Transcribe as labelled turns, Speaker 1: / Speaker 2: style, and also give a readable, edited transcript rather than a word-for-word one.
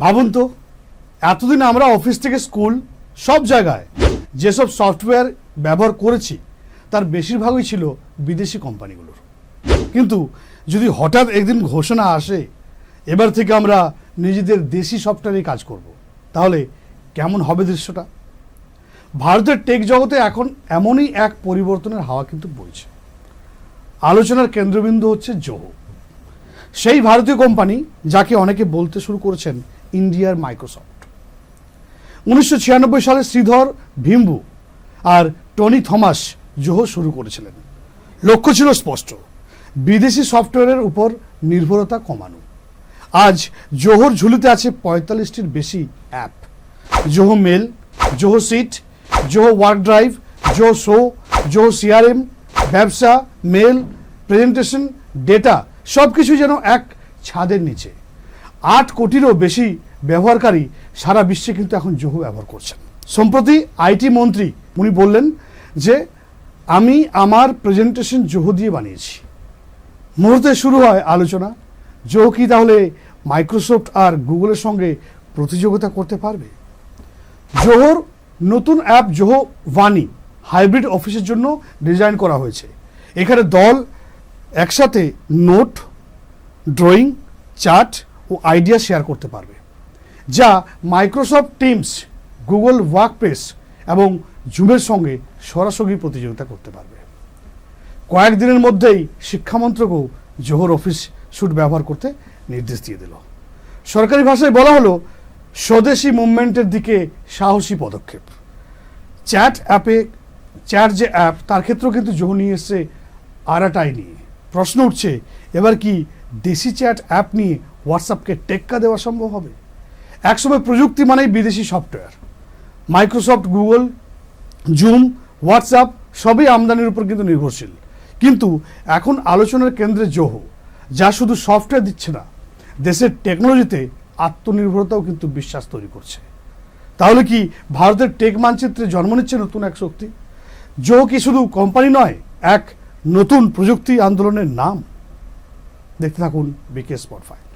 Speaker 1: ভাবুন তো, এতদিন আমরা অফিস থেকে স্কুল সব জায়গায় যেসব সফটওয়্যার ব্যবহার করেছি তার বেশিরভাগই ছিল বিদেশি কোম্পানিগুলোর। কিন্তু যদি হঠাৎ একদিন ঘোষণা আসে এবার থেকে আমরা নিজেদের দেশি সফটওয়্যারে কাজ করব, তাহলে কেমন হবে দৃশ্যটা? ভারতের টেক জগতে এখন এমনই এক পরিবর্তনের হাওয়া কিন্তু বইছে। আলোচনার কেন্দ্রবিন্দু হচ্ছে জোহো, সেই ভারতীয় কোম্পানি যাকে অনেকে বলতে শুরু করেছেন ইন্ডিয়ার মাইক্রোসফট। 1996 সালে শ্রীধর ভিম্বু আর টনি থমাস জোহো শুরু করেছিলেন। লক্ষ্য ছিল স্পষ্ট, বিদেশি সফটওয়্যারের উপর নির্ভরতা কমানো। আজ জোহোর ঝুলিতে আছে 45টির বেশি app. Zoho mail, Zoho sheet, Zoho work drive, Zoho show, Zoho CRM, ব্যবসা, মেল, প্রেজেন্টেশন, ডেটা সব কিছু যেন এক ছাদের নিচে। 8 কোটিরও বেশি ব্যবহারকারী সারা বিশ্বে কিন্তু এখন জোহো ব্যবহার করছেন। সম্প্রতি আইটি মন্ত্রী উনি বললেন যে আমি আমার প্রেজেন্টেশন জোহো দিয়ে বানিয়েছি। মুহূর্তে শুরু হয় আলোচনা, জোহো কি তাহলে মাইক্রোসফট আর গুগলের সঙ্গে প্রতিযোগিতা করতে পারবে? জোহোর নতুন অ্যাপ জোহো ভানি হাইব্রিড অফিসের জন্য ডিজাইন করা হয়েছে। এখানে দল একসাথে নোট, ড্রয়িং, চার্ট ও আইডিয়া শেয়ার করতে পারবে, যা মাইক্রোসফট টিমস, গুগল ওয়ার্কপ্লেস এবং জুমের সঙ্গে সরাসরি প্রতিযোগিতা করতে পারবে। কয়েকদিনের মধ্যেই শিক্ষামন্ত্রকও জোহোর অফিস স্যুট ব্যবহার করতে নির্দেশ দিয়ে দিল। সরকারি ভাষায় বলা হলো স্বদেশি মুভমেন্টের দিকে সাহসী পদক্ষেপ। চ্যাট যে অ্যাপ তার ক্ষেত্রেও কিন্তু জোহো নিয়ে এসছে আরাটাই নিয়ে। প্রশ্ন উঠছে, এবার কি দেশি চ্যাট অ্যাপ নিয়ে হোয়াটসঅ্যাপকে টেক্কা দেওয়া সম্ভব হবে? একসময় প্রযুক্তি মানেই বিদেশি software. Microsoft, Google, zoom, WhatsApp সবই আমদানির উপর কিন্তু নির্ভরশীল। কিন্তু এখন আলোচনার কেন্দ্রে জোহো, যা শুধু সফটওয়্যার দিচ্ছে না, দেশের টেকনোলজিতে আত্মনির্ভরতাও কিন্তু বিশ্বাস তৈরি করছে। তাহলে কি ভারতের টেক মানচিত্রে জন্ম নিচ্ছে নতুন এক শক্তি? জোহো কি শুধু কোম্পানি নয়, এক নতুন প্রযুক্তি আন্দোলনের নাম? দেখতে থাকুন বিকে স্পট 5।